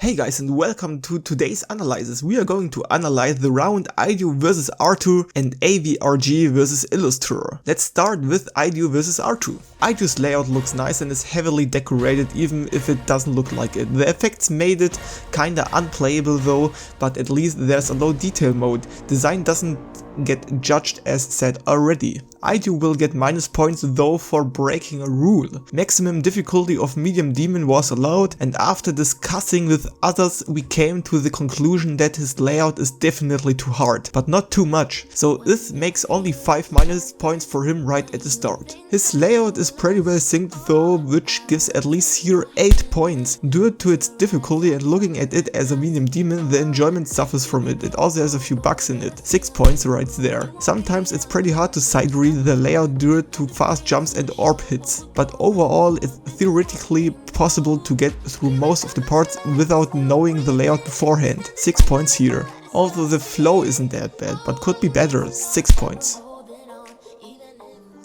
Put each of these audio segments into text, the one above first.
Hey guys, and welcome to today's analysis. We are going to analyze the round IDU vs R2 and AVRG vs Illustrator. Let's start with IDU vs R2. IDU's layout looks nice and is heavily decorated even if it doesn't look like it. The effects made it kinda unplayable though, but at least there's a low detail mode. Design doesn't get judged as said already. IDU will get minus points though for breaking a rule. Maximum difficulty of medium demon was allowed, and after discussing with others we came to the conclusion that his layout is definitely too hard, but not too much, so this makes only 5 minus points for him right at the start. His layout is pretty well synced though, which gives at least here 8 points. Due to its difficulty and looking at it as a medium demon, the enjoyment suffers from it. It also has a few bugs in it. 6 points right there. Sometimes it's pretty hard to sight read the layout due to fast jumps and orb hits, but overall it's theoretically possible to get through most of the parts without knowing the layout beforehand. 6 points here. Also the flow isn't that bad, but could be better. 6 points.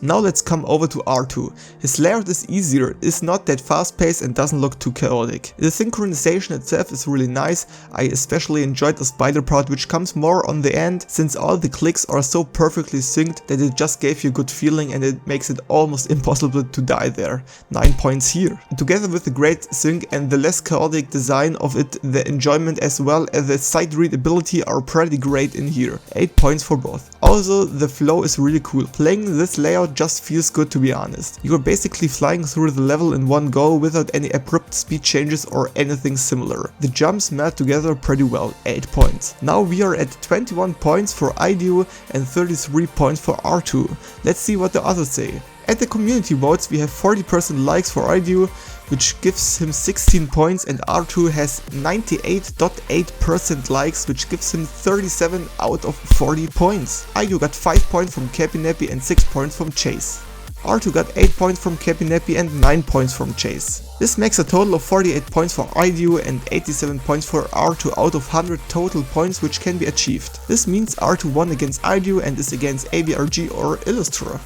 Now let's come over to R2. His layout is easier, is not that fast paced and doesn't look too chaotic. The synchronization itself is really nice. I especially enjoyed the spider part, which comes more on the end, since all the clicks are so perfectly synced that it just gave you a good feeling and it makes it almost impossible to die there. 9 points here. Together with the great sync and the less chaotic design of it, the enjoyment as well as the sight read ability are pretty great in here. 8 points for both. Also the flow is really cool. Playing this layout just feels good, to be honest. You are basically flying through the level in one go without any abrupt speed changes or anything similar. The jumps meld together pretty well. 8 points. Now we are at 21 points for IDU and 33 points for R2. Let's see what the others say. At the community votes we have 40% likes for IDU, which gives him 16 points, and R2 has 98.8% likes, which gives him 37 out of 40 points. IDU got 5 points from Cappy Nappy and 6 points from Chase. R2 got 8 points from Cappy Nappy and 9 points from Chase. This makes a total of 48 points for IDU and 87 points for R2 out of 100 total points which can be achieved. This means R2 won against IDU and is against AVRG or Illustrator.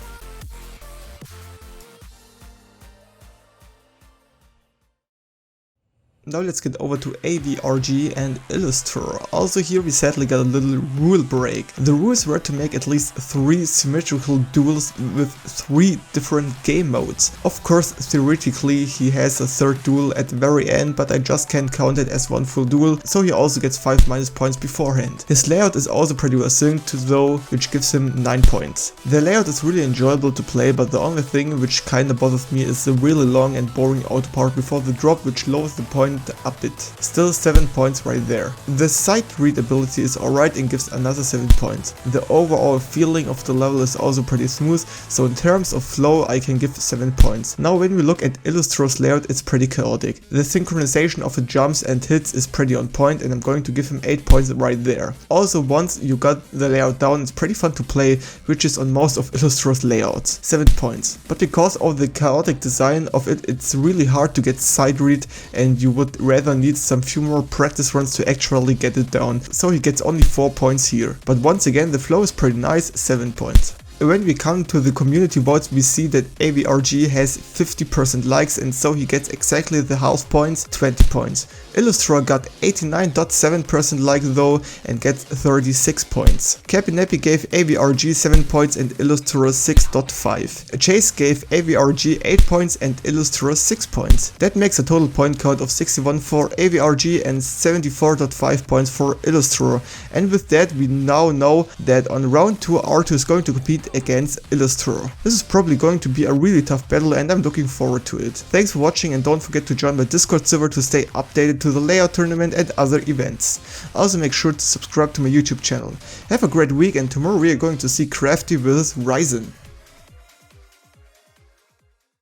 Now let's get over to AVRG and Illustrator. Also here we sadly got a little rule break. The rules were to make at least 3 symmetrical duels with 3 different game modes. Of course theoretically he has a third duel at the very end, but I just can't count it as one full duel, so he also gets 5 minus points beforehand. His layout is also pretty well synced though, which gives him 9 points. The layout is really enjoyable to play, but the only thing which kinda bothers me is the really long and boring auto part before the drop, which lowers the point a bit. Still 7 points right there. The sight read ability is alright and gives another 7 points. The overall feeling of the level is also pretty smooth, so in terms of flow I can give 7 points. Now when we look at Illustrator's layout, it's pretty chaotic. The synchronization of the jumps and hits is pretty on point, and I'm going to give him 8 points right there. Also once you got the layout down, it's pretty fun to play, which is on most of Illustrator's layouts. 7 points. But because of the chaotic design of it, it's really hard to get sight read, and you would rather need some few more practice runs to actually get it down, so he gets only 4 points here. But once again the flow is pretty nice, 7 points. When we come to the community votes, we see that AVRG has 50% likes, and so he gets exactly the half points, 20 points. Illustrator got 89.7% likes though and gets 36 points. Cappy Nappy gave AVRG 7 points and Illustrator 6.5. Chase gave AVRG 8 points and Illustrator 6 points. That makes a total point count of 61 for AVRG and 74.5 points for Illustrator. And with that we now know that on round 2 R2 is going to compete against Illustrator. This is probably going to be a really tough battle and I'm looking forward to it. Thanks for watching, and don't forget to join my Discord server to stay updated to the layout tournament and other events. Also make sure to subscribe to my YouTube channel. Have a great week, and tomorrow we are going to see Crafty vs Ryzen.